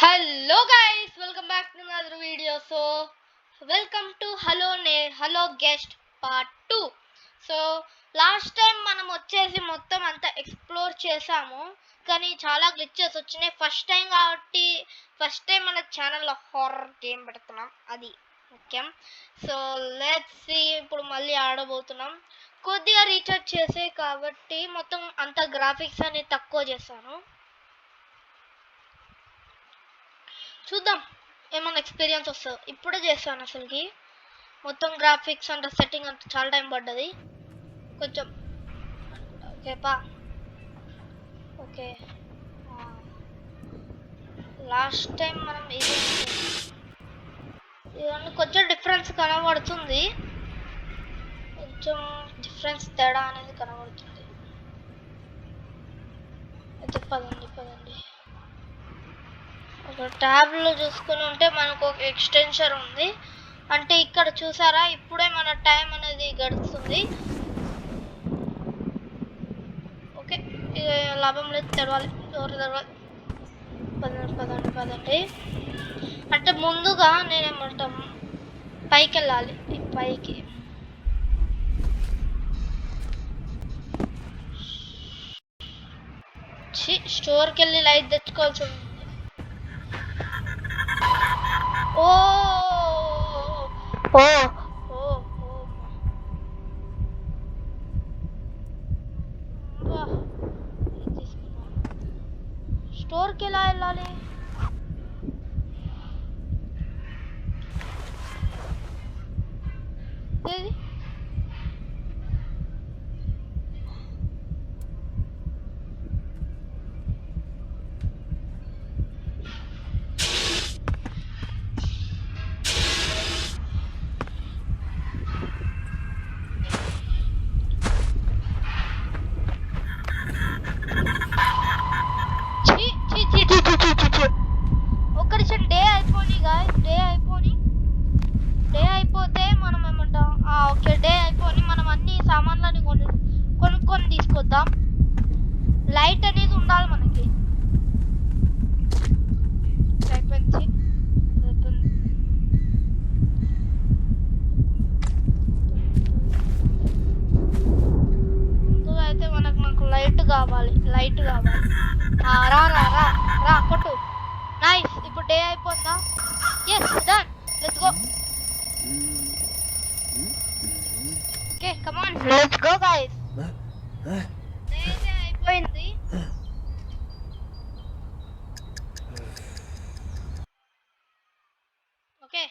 Hello guys, welcome back to another video. Welcome to Hello Guest Part 2. So last time మనం వచ్చేసి మొత్తం అంతా explore చేసాము, కానీ చాలా గ్లిచెస్ వచ్చినాయి. ఫస్ట్ టైం కాబట్టి ఫస్ట్ టైం మన ఛానల్లో హారర్ గేమ్ పెడుతున్నాం, అది ముఖ్యం. సో లెట్స్ సీ, ఇప్పుడు మళ్ళీ ఆడబోతున్నాం. కొద్దిగా రీఛార్జ్ చేసే కాబట్టి మొత్తం అంతా గ్రాఫిక్స్ అని తక్కువ చేశాను. చూద్దాం ఏమన్నా ఎక్స్పీరియన్స్ వస్తుందో. ఇప్పుడే చేస్తాను అసలుకి మొత్తం గ్రాఫిక్స్ అంటే సెట్టింగ్ అంటే చాలా టైం పడ్డది కొంచెం. ఓకేపా, ఓకే. లాస్ట్ టైం మనం ఇవన్నీ కొంచెం డిఫరెన్స్ కనబడుతుంది, కొంచెం డిఫరెన్స్ తేడా అనేది కనబడుతుంది. అయితే పదండి ఒక ట్యాబ్లో చూసుకుని ఉంటే మనకు ఒక ఎక్స్టెన్షన్ ఉంది. అంటే ఇక్కడ చూసారా, ఇప్పుడే మన టైం అనేది గడుస్తుంది. ఓకే, లాభం లేదు, తెరవాలి, డోర్ తెరవాలి. పదండి. అంటే ముందుగా నేనేమంటాం, పైకి వెళ్ళాలి. ఈ పైకి స్టోర్కి వెళ్ళి లైట్ తెచ్చుకోవాల్సి ఉంది. స్టోర్కి ఎలా వెళ్ళాలి? ఏది డే అయిపోతే మనం ఏమంటాం, ఓకే, డే అయిపోయి మనం అన్ని సామాన్లని కొనుక్కొని తీసుకొద్దాం. లైట్ అనేది ఉండాలి మనకి. అయిపోయింది. ముందుగా అయితే మనకు లైట్ కావాలి. రా కొట్టు. నైస్, ఇప్పుడు డే అయిపోతుందా? Yes, done, let's go. Okay, come on, let's go guys. అయిపోయింది. ఓకే,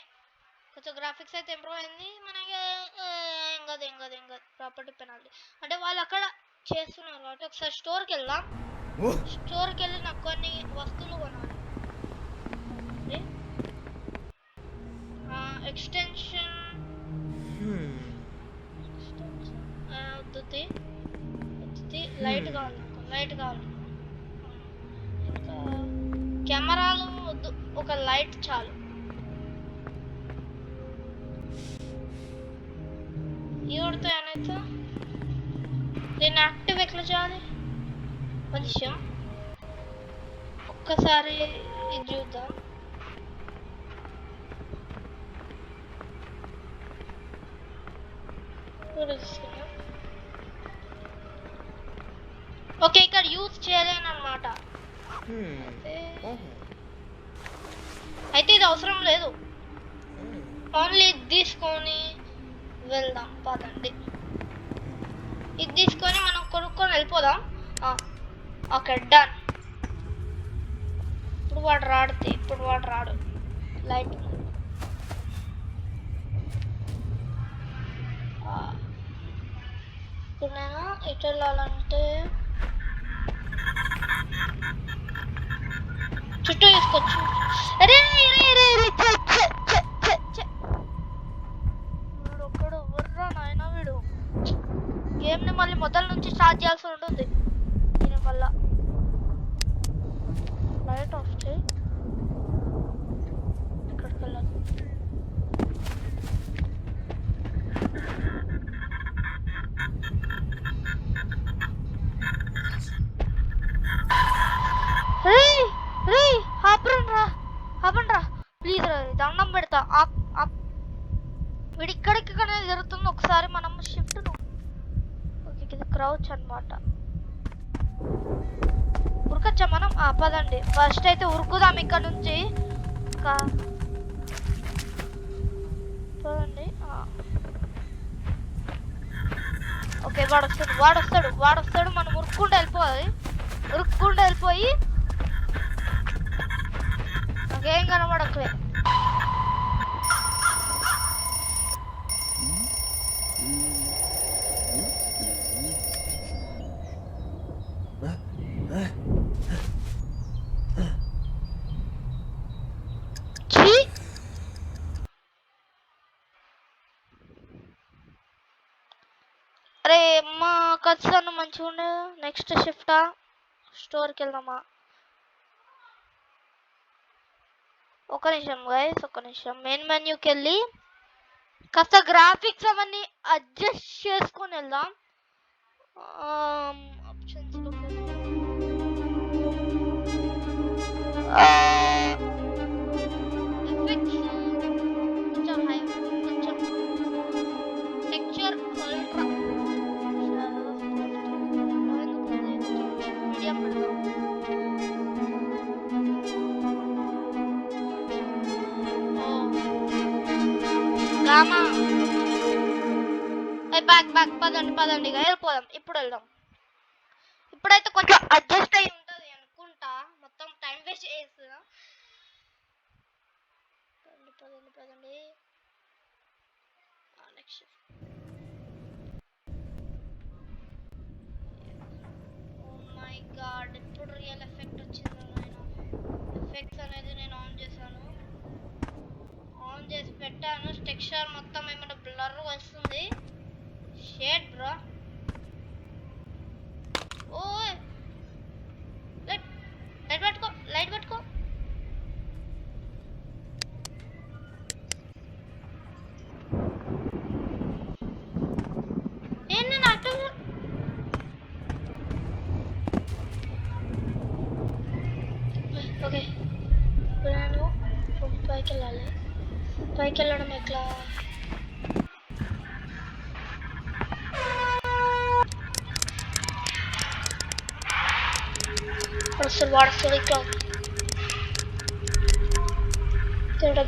కొంచెం గ్రాఫిక్స్ అయితే ఇంప్రూవ్ అయింది మనకి. ఏం కాదు ప్రాపర్టీ పెనాల్టీ అంటే వాళ్ళు అక్కడ చేస్తున్నారు కాబట్టి ఒకసారి స్టోర్కి వెళ్దాం. స్టోర్కి వెళ్ళి నాకు కొన్ని వస్తువులు కొనాలి. ఎక్స్టెన్షన్ లైట్ కావాలి, ఇంకా కెమెరాలు వద్దు, ఒక లైట్ చాలు. ఈవిడతో ఏమైతే దీన్ని యాక్టివ్ ఎట్లా చేయాలి? కొంచెం ఒక్కసారి ఇది చూద్దాం. ఓకే, ఇక్కడ యూజ్ చేయలేను అనమాట. అయితే ఇది అవసరం లేదు, ఓన్లీ ఇది తీసుకొని వెళ్దాం. పదండి, ఇది తీసుకొని మనం కొనుక్కొని వెళ్ళిపోదాం. Okay, done. ఇప్పుడు వాడు రాడు. లైట్ ఇప్పుడు నేను ఎటు వెళ్ళాలంటే చుట్టూ తీసుకోవచ్చు. వీడు ఒక్కడు వర్రా నాయన, వీడు గేమ్ని మళ్ళీ మొదల నుంచి స్టార్ట్ చేయాల్సి ఉంటుంది దీనివల్ల. లైట్ ఆఫ్ చేయి. ఇక్కడికి వెళ్ళాలి. హాపరా ఆపండ్రా ప్లీజ్ రా, దండం పెడతా. వీడు ఇక్కడిక్కడ జరుగుతుంది. ఒకసారి మనం షిఫ్ట్. ఓకే, ఇది క్రౌచ్ అనమాట. ఉరకచ్చా మనం? పదండి, ఫస్ట్ అయితే ఉరుకుదాం ఇక్కడ నుంచి. పదండి. ఓకే, వాడు వస్తాడు. మనం ఉరుక్కుంటూ వెళ్ళిపోయి నాకేం కనబడట్లే. అరే మా ఖచ్చితంగా మంచిగా ఉండే. నెక్స్ట్ షిఫ్టా స్టోర్కి వెళ్దామా? ఒక నిమిషం గైస్, ఒక నిమిషం. మెయిన్ మెన్యూకి వెళ్ళి కాస్త గ్రాఫిక్స్ అవన్నీ అడ్జస్ట్ చేసుకొని వెళ్దాం. ఆప్షన్స్ కొంచెం హై, కొంచెం టెక్స్చర్ అల్ట్రా మీడియం పెడదాం. గామా పదండి వెళ్ళిపోదాం. ఇప్పుడు వెళ్దాం. ఇప్పుడైతే కొంచెం అడ్జస్ట్ అయి ఉంటుంది అనుకుంటా. మొత్తం టైం వేస్ట్ చేస్తున్నా. పదండి. నెక్స్ట్ ఓ మై గాడ్, ఇప్పుడు రియల్ ఎఫెక్ట్ వచ్చింది. ఎఫెక్ట్స్ అనేది నేను ఆన్ చేసి పెట్టాను. టెక్స్చర్ మొత్తం ఏమైనా బ్లర్ వస్తుంది. Shade bro. ఓ లైట్ పట్టుకో. నేను అటు ఓకే. నేను పైకి వెళ్ళాలి. పైకి వెళ్ళడం ఎట్లా? వాడస్తాడు ఇట్లా. తేడా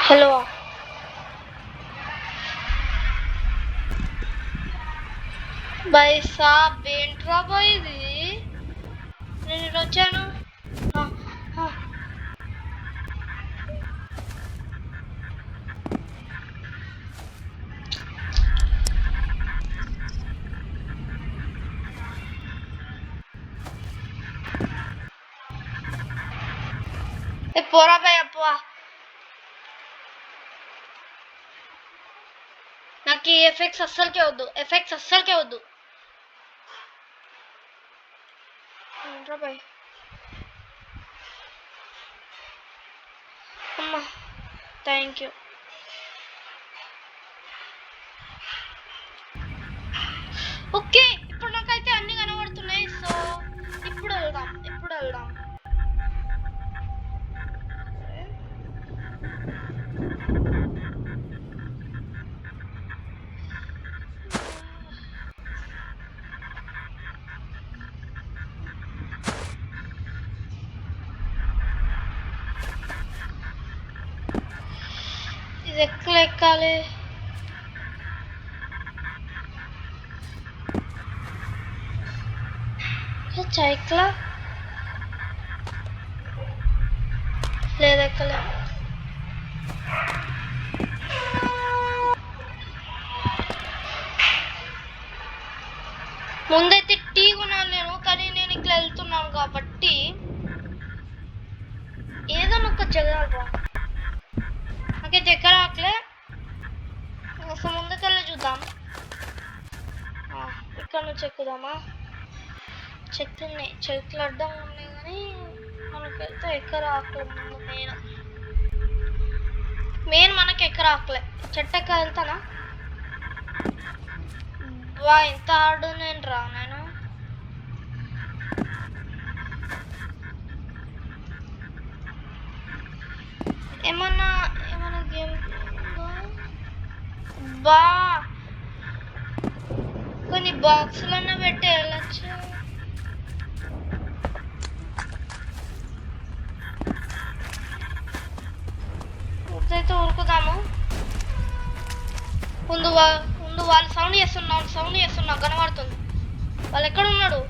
హలో బాయ్ సాబ్, ఏంట్రా బాయ్ ఇది? నేను ఇటు వచ్చాను. పోరా బాయ్. నాకు ఈ ఎఫెక్ట్స్ అస్సలకే వద్దు. ఏంట్రా బాయ్? అమ్మా థ్యాంక్ యూ. ఓకే, ఇప్పుడు నాకైతే అన్ని కనబడుతున్నాయి. సో ఇప్పుడు వెళ్దాం. ఇది ఎక్కాలి. చైక్లా లేదు, ఎక్కలే. ముందైతే టీ కొనాలి నేను, కానీ నేను ఇట్లా వెళ్తున్నాను కాబట్టి ఏదో ఒక జగరా నాకైతే ఎక్కడ రాకలే. అసలు ముందుకెళ్ళి చూద్దాం. ఇక్కడ నుంచి ఎక్కుదామా? చెట్లు ఉన్నాయి, చెట్లు అడ్డం ఉన్నాయి కానీ మనకైతే ఎక్కరాకలే. ముందు మెయిన్ మనకి ఎక్కరాకలే. చెట్టు ఎక్క వెళ్తానా? బా ఎంత హార్డ్ నేను రా నేను. ఏమన్నా ఏమన్నా గేమ్ బా కొన్ని బాక్సులన్నా పెట్టి వెళ్ళచ్చు. అయితే ఉరుకుదాము. ముందు వాళ్ళు సౌండ్ చేస్తున్నా కనబడుతుంది. వాళ్ళు ఎక్కడ ఉన్నాడు?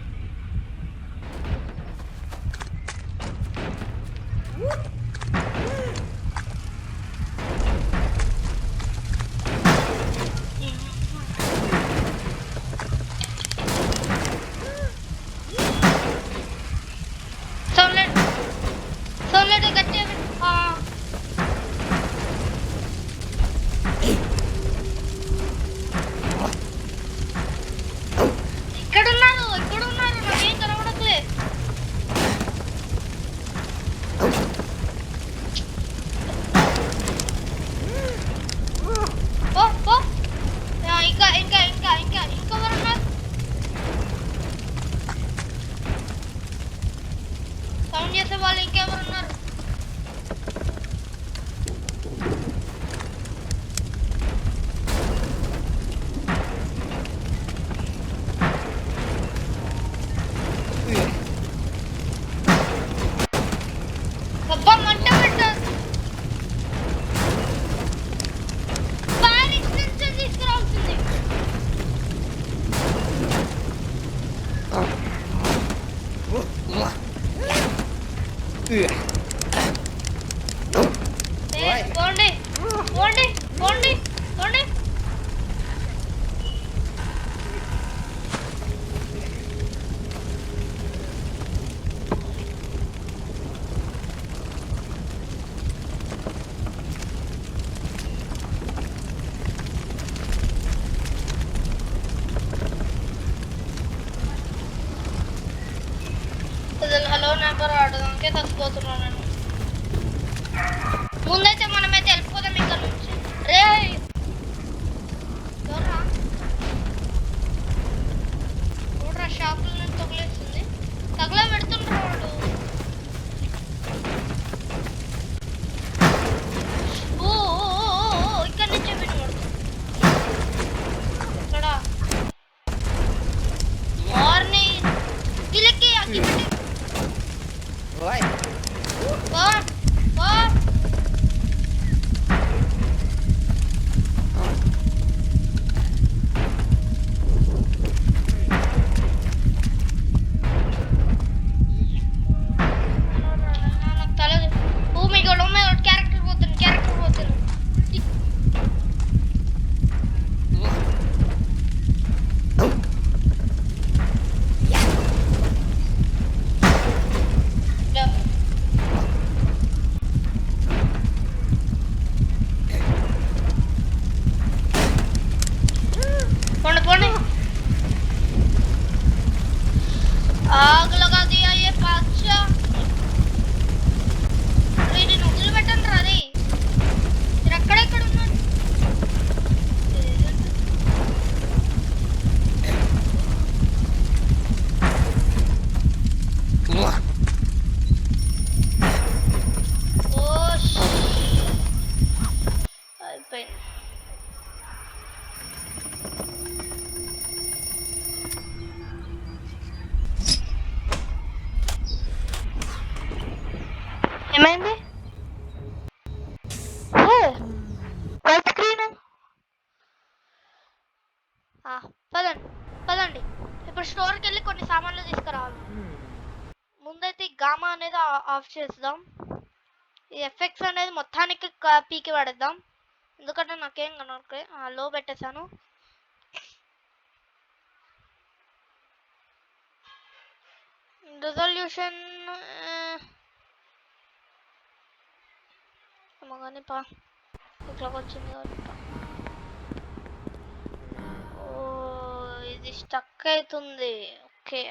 సౌండ్ గట్టిగా ఎక్కడున్నారు? నాకేం కనబడట్లే. ఇంకెవరున్నారు? సౌండ్ చేసే వాళ్ళు ఇంకెవరున్నారు? అబ్బా మంట పెట్టారు. ప్యారిస్ నుంచి తీసుకురావాల్సింది. పోండి పోండి పోండి పోండి. హలో నెంబర్ ఆడదానికే తప్పిపోతున్నాను నేను. ముందైతే మనమైతే వెళ్ళిపోదాం ఇక్కడ నుంచి. రే చూడరా, షాపుల నుంచి తగిలేస్తుంది. తగలా పెడుతుండ్రా వాడు. ఇక్కడ నుంచే వినబడు. ఇక్కడ మార్నింగ్ వీళ్ళకి అగ్గి పెట్టి आग लगा दिया ये बादशाह. నేను వదిలిపెట్టను రా. రే మీరు ఎక్కడెక్కడ ఉన్నారు? అయిపోయింది. ఏమైంది? White screen. పదండి ఇప్పుడు స్టోర్కి వెళ్ళి కొన్ని సామాన్లు తీసుకురావాలి. ముందైతే గామా అనేది ఆఫ్ చేద్దాం. ఈ ఎఫెక్ట్స్ అనేది మొత్తానికి పీకి పడేద్దాం. ఎందుకంటే నాకేం కనుక లో పెట్టేశాను. రిజల్యూషన్ కానీ పా ఇట్లా వచ్చింది కాబట్టి స్టక్ అవుతుంది. ఓకే,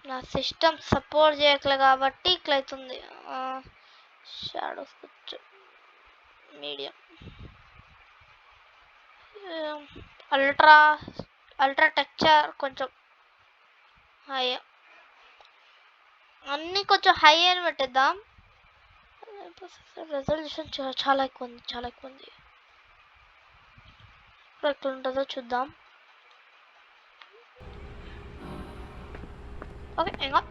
నా సిస్టమ్ సపోర్ట్ చేయట్లే కాబట్టి ఇట్లా అవుతుంది. Shadows medium, ultra ultra texture కొంచెం హై, అన్నీ కొంచెం హై అని పెట్టేద్దాం. రెజల్యూషన్ చాలా ఎక్కువ ఉంది, చాలా ఎక్కువ ఉంది. ఎట్లా ఉంటుందో చూద్దాం. ఓకే, ఇంకా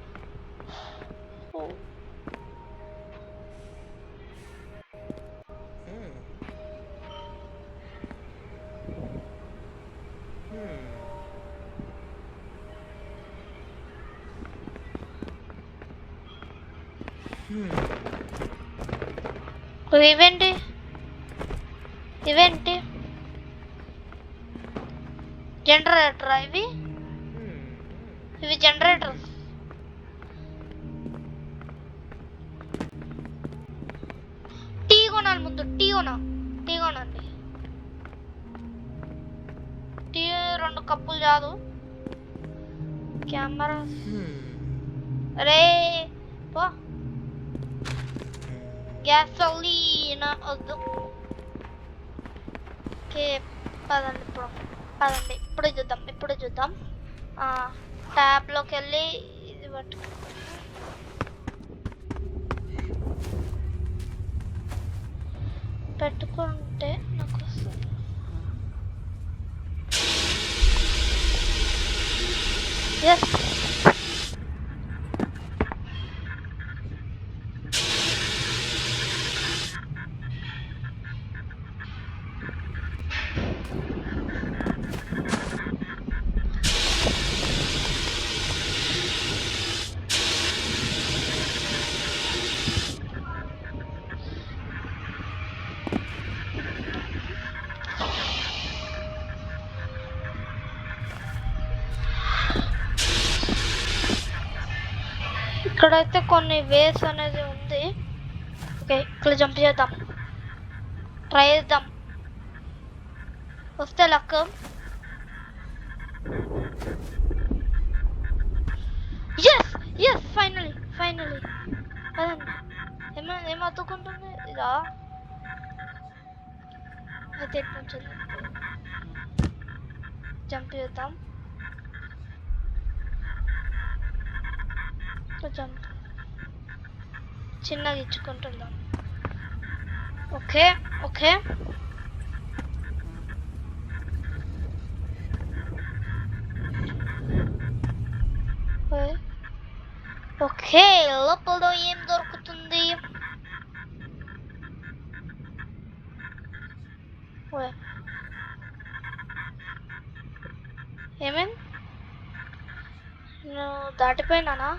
ఇవేంటి ఇవేంటి జనరేటర్, ఇవి జనరేటర్స్. టీ కొనాలి ముందు, టీ కొనండి. టీ 2 కప్పులు చాలు. కెమెరా రే పో, గ్యాసోలీన్ వద్దు. ఓకే, పదండి ఇప్పుడే చూద్దాం. ట్యాబ్లోకి వెళ్ళి ఇది పెట్టుకుంటే నాకు వస్తుంది. ఎస్, ఇక్కడైతే కొన్ని వేస్ అనేది ఉంది. ఓకే, ఇక్కడ జంప్ చేద్దాం, ట్రై చేద్దాం. వస్తే లక్. ఎస్ ఫైనలీ ఏం అతుక్కుంటుంది ఇదా? అయితే ఎట్లా జంప్ చేద్దాం. జంప్ చిన్నగా ఇచ్చుకుంటున్నాం. ఓకే ఓకే, లోపల ఏం దొరుకుతుంది? ఏమేం నేను దాటిపోయినానా?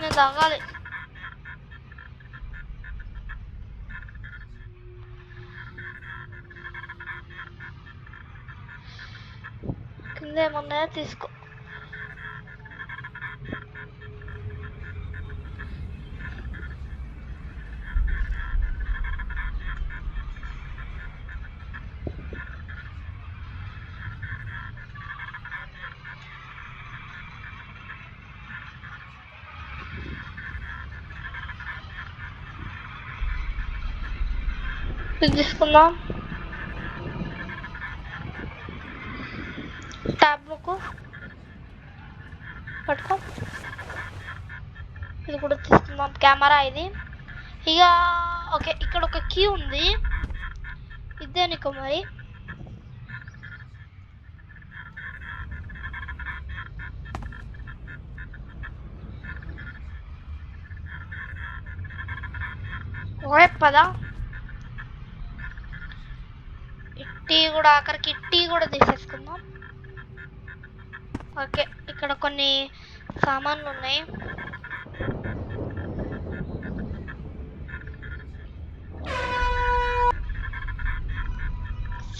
నేను తాగాలి. కింద ఏమన్నాయో తీసుకో. తీసుకుందాం. ట్యాబ్ బుక్ పట్టుకో, ఇది కూడా తీసుకుందాం. కెమెరా ఇది ఇక. ఓకే, ఇక్కడ ఒక కీ ఉంది, ఇదే నీకు మరి. పదా, టీ కూడా ఆఖరికి టీ కూడా తీసేసుకుందాం. ఓకే, ఇక్కడ కొన్ని సామాన్లు ఉన్నాయి.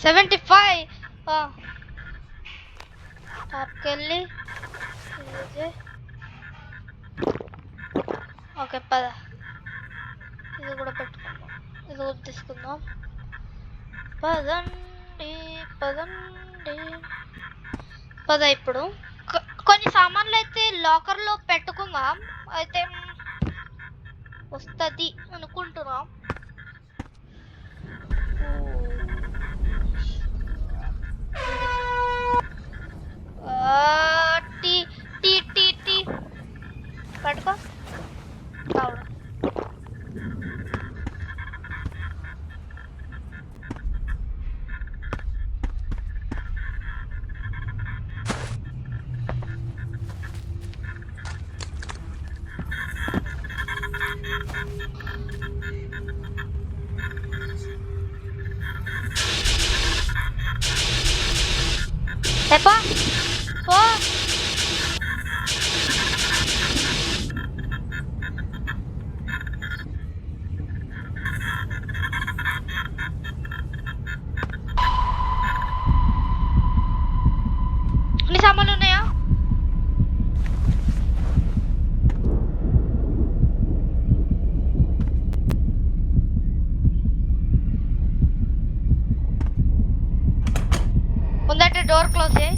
$75. ట్యాప్కి వెళ్ళి ఓకే పద, ఇది కూడా పెట్టుకుందాం, ఇది కూడా తీసుకుందాం. పదండి పదండి పద. ఇప్పుడు కొన్ని సామాన్లు అయితే లాకర్లో పెట్టుకుందాం, అయితే వస్తుంది అనుకుంటున్నాం. టీ టీ టీ టీ పట్టుకో కావడం. పో పో. అన్ని సామాన్లు ఉన్నాయా? ముందట డోర్ క్లోజ్ చేయి.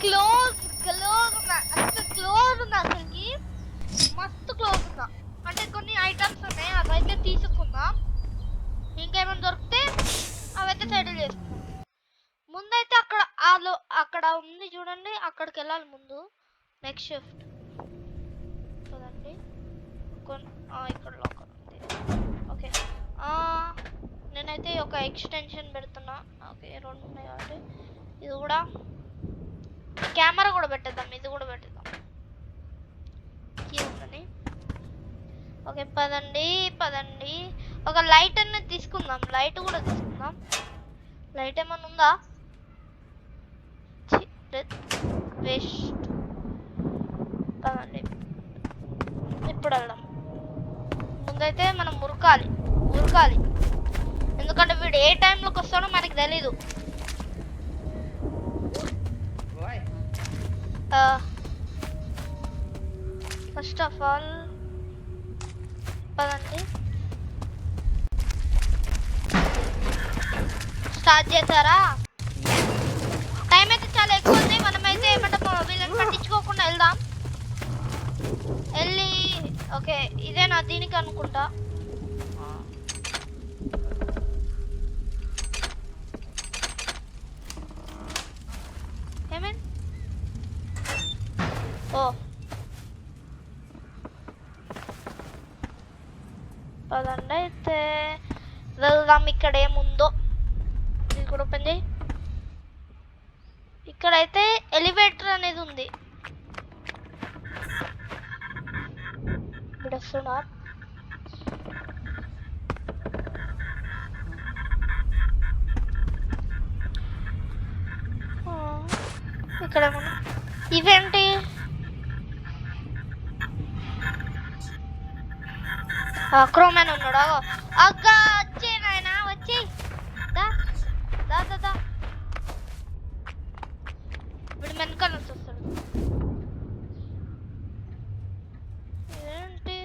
క్లోజ్ క్లోజ్ ఉన్నా, అసలు క్లోజ్ ఉన్నా, అసలుకి మస్తు క్లోజ్ ఉన్నా. అంటే కొన్ని ఐటమ్స్ ఉన్నాయి, అవైతే తీసుకుందాం. ఇంకేమైనా దొరికితే అవైతే సెటిల్ చేసుకుందాం. ముందైతే అక్కడ ఉంది చూడండి, అక్కడికి వెళ్ళాలి ముందు. నెక్స్ట్ షిఫ్ట్ కదండి, ఇక్కడ లాకర్ ఉంది. ఓకే, నేనైతే ఒక ఎక్స్టెన్షన్ పెడుతున్నా. ఓకే, 2 ఉన్నాయి కాబట్టి ఇది కూడా, కెమెరా కూడా పెట్టేద్దాం, ఇది కూడా పెట్టేద్దాం కీ ఉందని. ఓకే పదండి పదండి. ఒక లైట్ అనేది తీసుకుందాం, లైట్ కూడా తీసుకుందాం. లైట్ ఏమన్నా ఉందా? వేస్ట్. పదండి ఇప్పుడు వెళ్దాం. ముందైతే మనం ఉరకాలి, ఎందుకంటే వీడు ఏ టైంలోకి వస్తాడో మనకి తెలీదు. ఫస్ట్ ఆఫ్ ఆల్ పదండి, స్టార్ట్ చేశారా? టైం అయితే చాలా ఎక్కువ ఉంది. మనమైతే ఏమంటాము, వీళ్ళని పట్టించుకోకుండా వెళ్దాం. వెళ్ళి ఓకే, ఇదేనా దీనికి అనుకుంటా. ఏమేం ఓ పదండి అయితే వెళ్దాం. ఇక్కడ ఏముందో ఇది కూడా ఓపెన్ చేయి. ఇక్కడైతే ఎలివేటర్ అనేది ఉంది. ఇప్పుడు వస్తున్నారు. ఇక్కడ ఇవేంటి? క్రోమెన్ ఉన్నాడు. అక్క వచ్చే నాయన, వచ్చి దా దా దా దా. వీడు వెనకాల నుంచి వస్తాడు. ఏంటి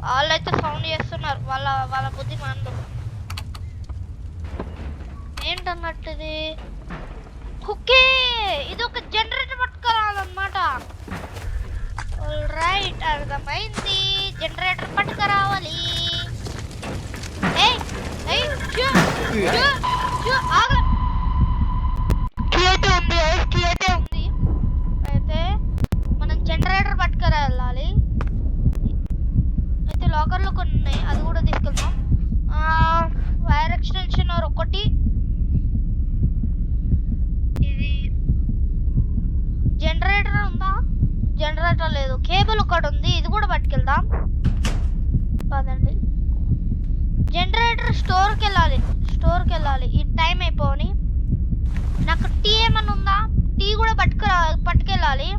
వాళ్ళైతే సౌండ్ చేస్తున్నారు, వాళ్ళ బుద్ధి మందు. ఏంటన్నట్టు ఇది? ఓకే, ఇది ఒక జనరేటర్ పట్టుకురావాలన్నమాట. రైట్, అర్థమైంది. జనరేటర్ పట్టుకురావాలి. ఉంది. అయితే మనం జనరేటర్ పట్టుకురా వెళ్ళాలి. అయితే లాకర్లో కొన్ని ఉన్నాయి, అది కూడా తీసుకెళ్దాం. వైర్ ఎక్స్టెన్షన్ ఒకటి, ఇది జనరేటర్ ఉందా? జనరేటర్ లేదు. కేబుల్ ఒకటి ఉంది, ఇది కూడా పట్టుకెళ్దాం. కాదండి, జనరేటర్ స్టోర్కి వెళ్ళాలి. ఈ టైం అయిపోని. నాకు టీ ఏమన్నా ఉందా? టీ కూడా పట్టుకెళ్ళాలి.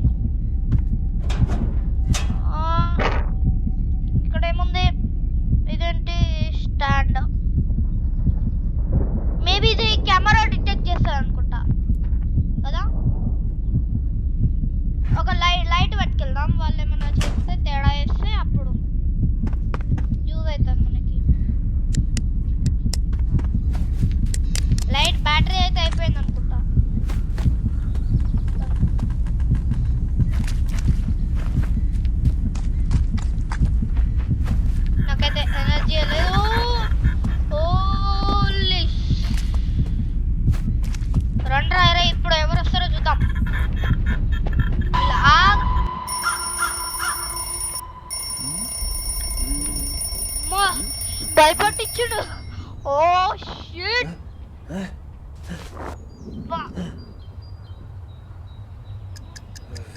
షిట్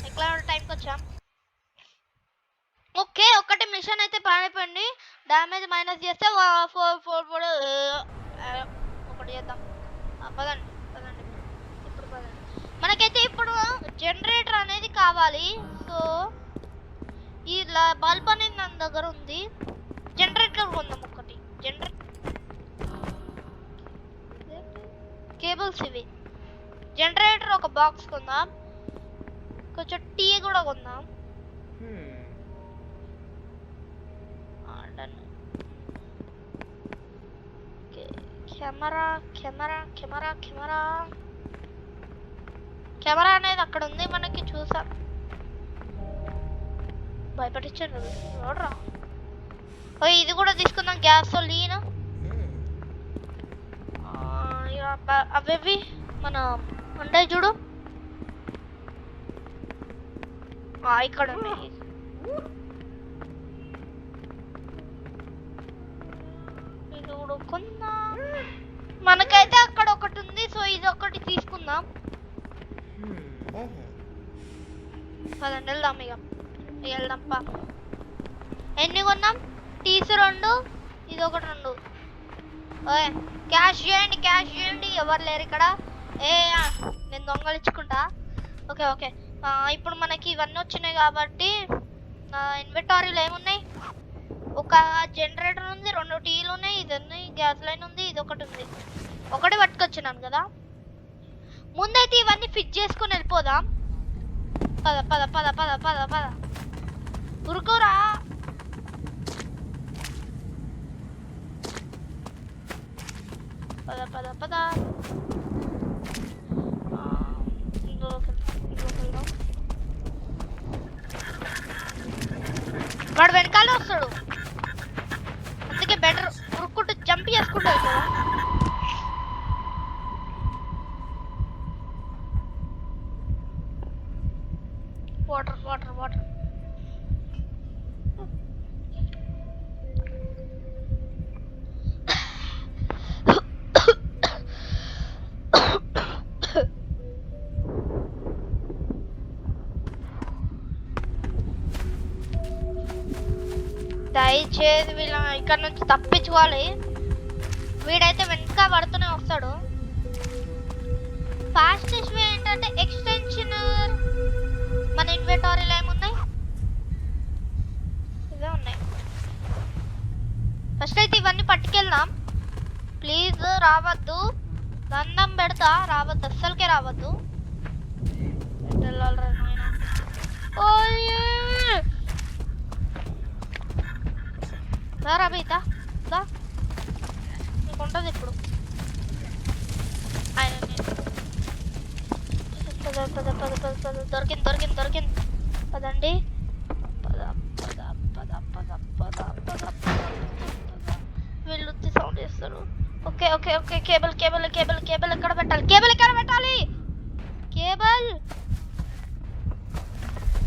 ఎట్లా టైంకి వచ్చాం. ఓకే ఒకటి మిషన్ అయితే పాడైపోయింది. డ్యామేజ్ మైనస్ చేస్తే 4 ఒకటి చేద్దాం. పదండి పదండి ఇప్పుడు పదండి. మనకైతే ఇప్పుడు జనరేటర్ అనేది కావాలి. సో ఈ బల్బ్ అనేది నా దగ్గర ఉంది. జనరేటర్ కొందాం ఒకటి. కేబుల్స్ ఇవి. జనరేటర్ ఒక బాక్స్ కొందాం. కొంచెం టీ కూడా కొందాం. Camera camera camera camera camera అనేది అక్కడ ఉంది. మనకి చూసాం భయపడించారు చూడరా. ఇది కూడా తీసుకుందాం. గ్యాసోలీన్ అవేవి మన ఉంటాయి చూడు ఇక్కడ ఉన్నాయి. ఇది కూడా కొందాం. మనకైతే అక్కడ ఒకటి ఉంది. సో ఇది ఒకటి తీసుకుందాం. పదండి వెళ్దాం. ఇక వెళ్దాంపా. ఎన్ని కొన్నాం? టీస్ 2, ఇది ఒకటి 2. క్యాష్ చేయండి క్యాష్ చేయండి. ఎవరు లేరు ఇక్కడ. నేను దొంగలించుకుంటా. ఓకే ఓకే ఇప్పుడు మనకి ఇవన్నీ వచ్చినాయి కాబట్టి నా ఇన్వెంటరీలో ఏమున్నాయి? ఒక జనరేటర్ ఉంది, 2 టీలు ఉన్నాయి, ఇది ఉంది, గ్యాస్ లైన్ ఉంది, ఇది ఒకటి ఉంది. ఒకటి పట్టుకొచ్చినాను కదా. ముందైతే ఇవన్నీ ఫిట్ చేసుకుని వెళ్ళిపోదాం. పద పద పద పద పద పద ఉరుకోరా. పద పద పద వాడు వెనకాల వస్తాడు. అందుకే బెటర్ ఉరుక్కుంటూ జంప్ చేసుకుంటాడు కదా. వాటర్ వాటర్ వాటర్ దయచేసి వీళ్ళ ఇక్కడ నుంచి తప్పించుకోవాలి. వీడైతే వెనక పడుతూనే వస్తాడు. ఫాస్టెస్ట్ వే ఏంటంటే ఎక్స్టెన్షనర్. మన ఇన్వెంటరీలో ఏమున్నాయి? ఇవే ఉన్నాయి. ఫస్ట్ అయితే ఇవన్నీ పట్టుకెళ్దాం. ప్లీజ్ రావద్దు, దండం పెడతా. రావద్దు, అస్సలకే రావద్దు. రా బీతా దా, నీకు ఉంటుంది ఇప్పుడు. ఆయన పద పద పద పద పద. దొరికింది దొరికింది దొరికింది. పదండి పద పద పద పద పద పద పద. వీళ్ళు వచ్చి సౌండ్ చేస్తారు. Okay okay okay cable cable cable cable ఎక్కడ పెట్టాలి? కేబుల్ ఎక్కడ పెట్టాలి? కేబుల్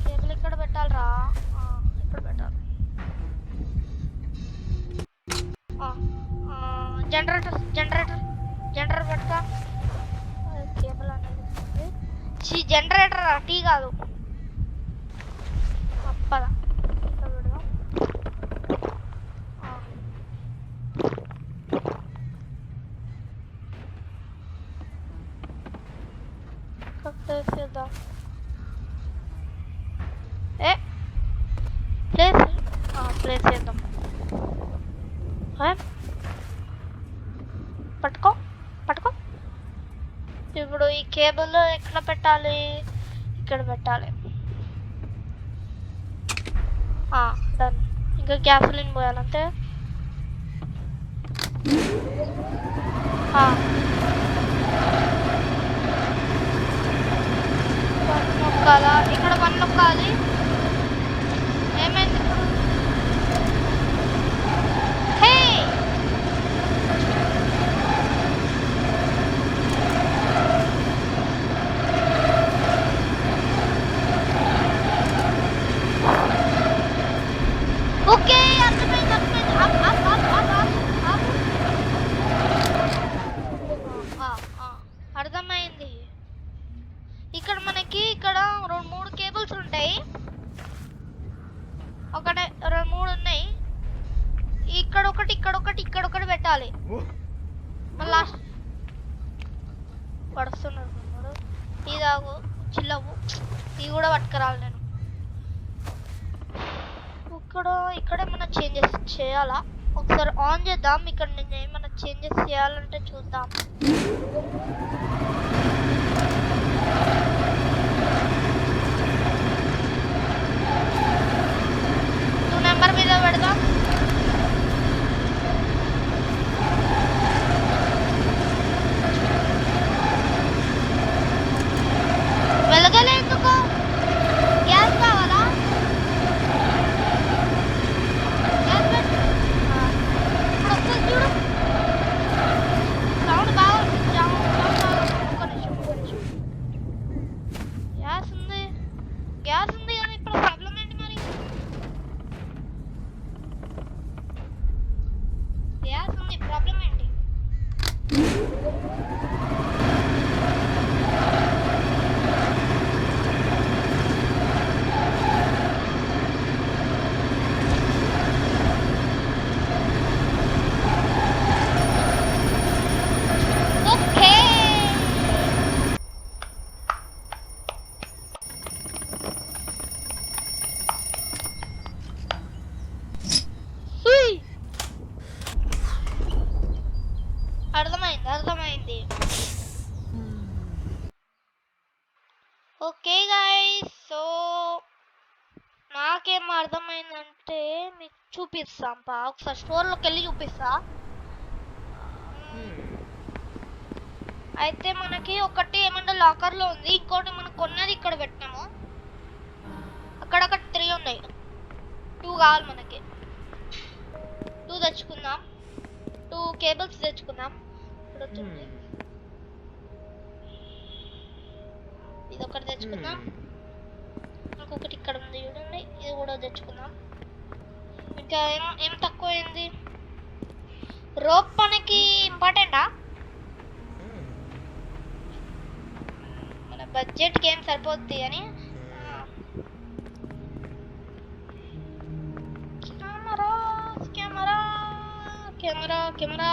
కేబుల్ ఎక్కడ పెట్టాలిరా? ఇక్కడ పెట్టాలి. జనరేటర్ జనరేటర్ జనరేటర్ పెడతా. కేబుల్ అనేది జనరేటర్ టీ కాదు. పద పెడదాం. ప్లేస్ చేద్దాం. ప్లేస్ చేద్దాం. పట్టుకో పట్టుకో. ఇప్పుడు ఈ కేబుల్ ఎక్కడ పెట్టాలి? ఇక్కడ పెట్టాలి. డన్. ఇంకా గ్యాసోలిన్ పోయాలంటే నొక్కాలా? ఇక్కడ 1 నొక్కాలి. ఏమైంది ఇప్పుడు? హే ఓకే అర్థమైంది అర్థమైంది. మళ్ళా పడుస్తున్నాడు టీ తాగు చిల్లవు టీ కూడా పట్టుకురాలి నేను ఇక్కడ ఏమన్నా చేంజెస్ చేయాలా ఒకసారి ఆన్ చేద్దాం ఇక్కడ నేను ఏమన్నా చేంజెస్ చేయాలంటే చూద్దాం 2 నెంబర్ మీద పెడదాం వెలగలే ఎందుకు గ్యాస్ కావాలా గ్యాస్ పెట్టు ఇప్పుడు వస్తుంది చూడు సౌండ్ బాగా గ్యాస్ ఉంది కానీ ఇప్పుడు ప్రాబ్లం ఏంటి మరి గ్యాస్ ఉంది ప్రాబ్లం ఏంటి అర్థమైంది ఓకే గైస్ సో నాకేం అర్థమైందంటే మీకు చూపిస్తాం ఒకసారి స్టోర్లోకి వెళ్ళి చూపిస్తా అయితే మనకి ఒకటి ఏమన్నా లాకర్లో ఉంది ఇంకోటి మనం కొన్నది ఇక్కడ పెట్టినాము అక్కడక్కడ 3 ఉన్నాయి 2 కావాలి మనకి 2 తెచ్చుకుందాం 2 కేబుల్స్ తెచ్చుకుందాం ఇది ఒకటి తెచ్చుకుందాం ఇంకొకటి ఇక్కడ ఉంది చూడండి ఇది కూడా తెచ్చుకుందాం ఇంకా ఏం తక్కువైంది రోప్ మనకి ఇంపార్టెంటా మన బడ్జెట్కి ఏం సరిపోద్ది అని కెమెరా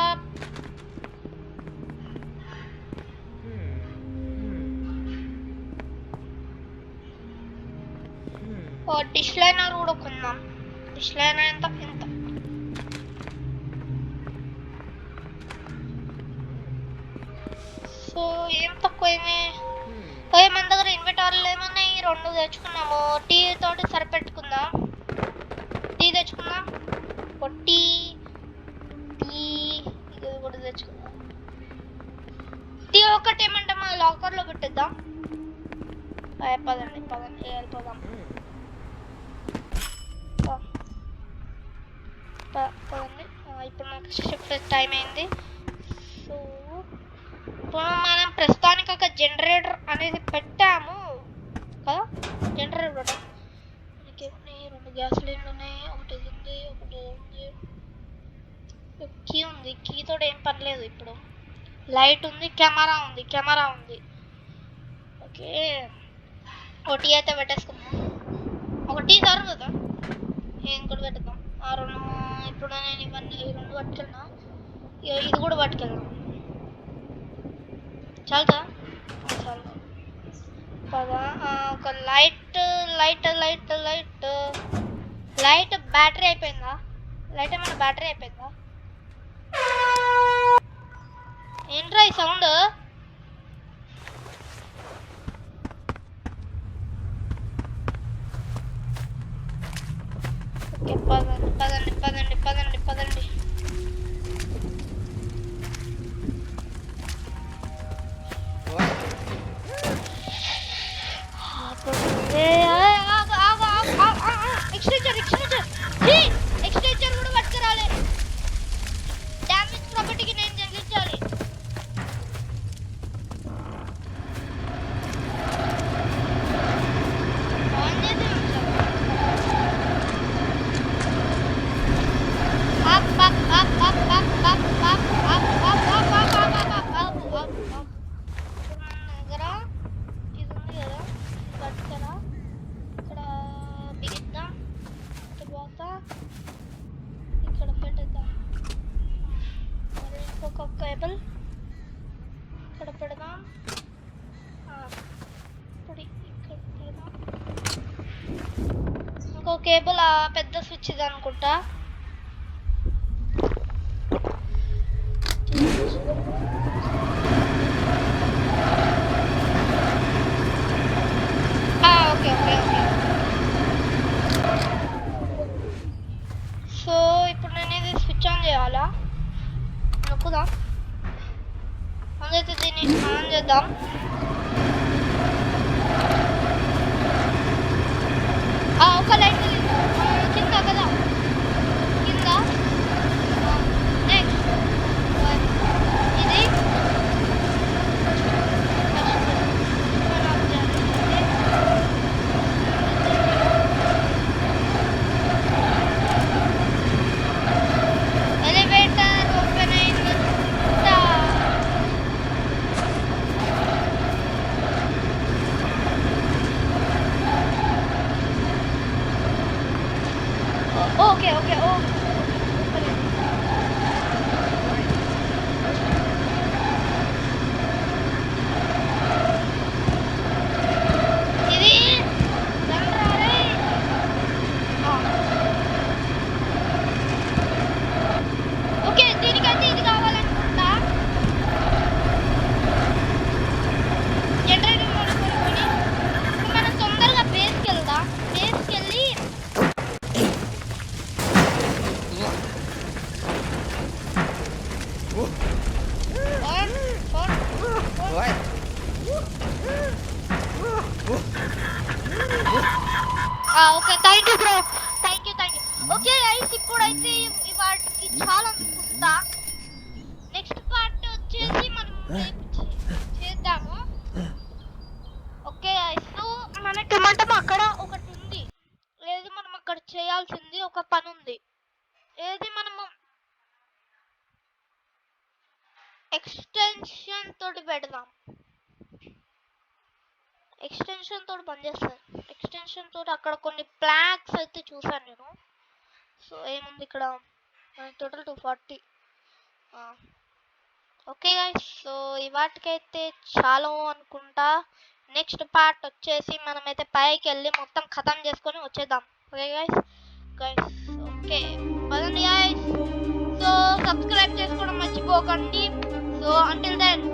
డిష్ లైనర్ కూడా కొందాం డిష్ లైనర్ ఎంత సో ఏం తక్కువైంది మన దగ్గర ఇన్వర్టర్లు ఏమున్నాయి 2 తెచ్చుకున్నాము టీ తోటి సరిపెట్టుకుందాం టీ తెచ్చుకుందాం టీ ఇది కూడా తెచ్చుకుందాం టీ ఒకటి ఏమంటే మన లాకర్లో పెట్టేద్దాం పదండి వెళ్ళిపోదాం పదండి ఇప్పుడు నాకు షిఫ్ట్ టైం అయింది సో ఇప్పుడు మనం ప్రస్తుతానికి ఒక జనరేటర్ అనేది పెట్టాము కదా జనరేటర్ పెట్టాం మనకి 2 గ్యాస్ లైన్లు ఉన్నాయి ఒకటి ఉంది కీ ఉంది కీతో ఏం పని లేదు ఇప్పుడు లైట్ ఉంది కెమెరా ఉంది ఓకే ఒకటి అయితే పెట్టేసుకుందాం ఒకటి సరిపోదా ఇంకోటి పెట్టేద్దాం ఆ 2 ఇప్పుడు నేను ఇవన్నీ 2 పట్టుకెళ్ళినా ఇది కూడా పట్టుకెళ్దాం చాలు కదా ఒక లైట్ బ్యాటరీ అయిపోయిందా లైట్ ఏమన్నా బ్యాటరీ అయిపోయిందా ఏంట్రా ఈ సౌండ్ ఓకే పదండి ఎక్స్టెన్షన్ కూడా పట్టుకురాలే డ్యామేజ్ ప్రాపర్టీకి నేను చెల్లించాలి కేబుల్ ఇక్కడ పెడదాం. ఇప్పుడు ఇక్కడ పెడదాం. ఇంకో కేబుల్ ఆ పెద్ద స్విచ్ ఇది అనుకుంటా. Okay okay okay. సో ఇప్పుడు నేను ఇది స్విచ్ ఆన్ చేయాలా? నొక్కుదాం. అందుకైతే దీన్ని ఆన్ చేద్దాం. ఒక లైట్ కింద కదా, కింద నెక్స్ట్ ఇది ఎలివేటర్ ఓపెన్ అయింది. ఓకే ఓకే ఇది ఓకే. దీనికైతే ఇది కావాలనుకుంటా. జనరేటర్ కొనుక్కొని మనం తొందరగా బేస్కి వెళ్దాం. బేస్కి వెళ్ళి okay. Thank you bro, thank you. Okay guys, ఇప్పుడైతే వాటికి చాలా అనుకుంటా. నెక్స్ట్ పార్ట్ వచ్చేసి మనం చేద్దాము. ఓకే గైస్, సో మనకి అక్కడ ఒకటి ఉంది. ఏది మనం అక్కడ చేయాల్సింది ఒక పని ఉంది. ఏది మనము ఎక్స్టెన్షన్ తోటి పెడదాం. ఎక్స్టెన్షన్ తోటి పనిచేస్తుంది. ఎక్స్టెన్షన్ తోటి అక్కడ కొన్ని ప్లాగ్స్ అయితే చూసాను నేను. సో ఏముంది ఇక్కడ, టోటల్ 240. ఓకే గైస్, సో ఇవాటికైతే చాలు అనుకుంటా. నెక్స్ట్ పార్ట్ వచ్చేసి మనమైతే పైకి వెళ్ళి మొత్తం ఖతం చేసుకొని వచ్చేద్దాం. Okay guys. ఓకే పదండి గైస్. సో సబ్స్క్రైబ్ చేసుకోవడం మర్చిపోకండి. So until then